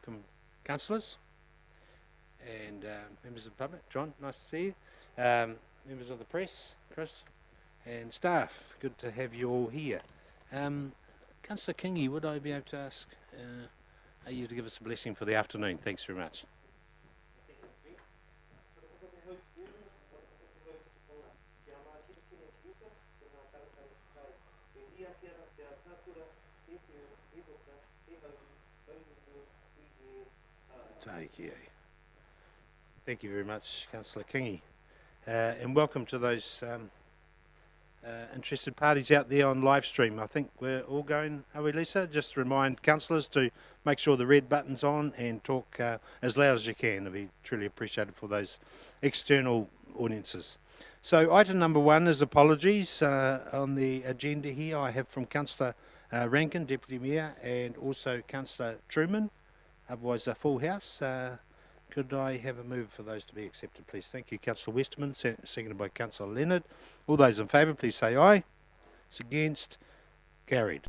Welcome, councillors and members of the public. John, nice to see you. Members of the press, Chris, and staff, good to have you all here. Councillor Kingi, would I be able to ask you to give us a blessing for the afternoon? Thanks very much. Thank you very much, Councillor Kingi, and welcome to those interested parties out there on live stream. I think we're all going, are we, Lisa? Just remind councillors to make sure the red button's on and talk as loud as you can. It'll be truly appreciated for those external audiences. So item number 1 is apologies. On the agenda here I have from Councillor Rankin, Deputy Mayor, and also Councillor Truman. Otherwise a full house. Could I have a move for those to be accepted, please? Thank you. Councillor Westerman, seconded by Councillor Leonard. All those in favour, please say aye. It's against. Carried.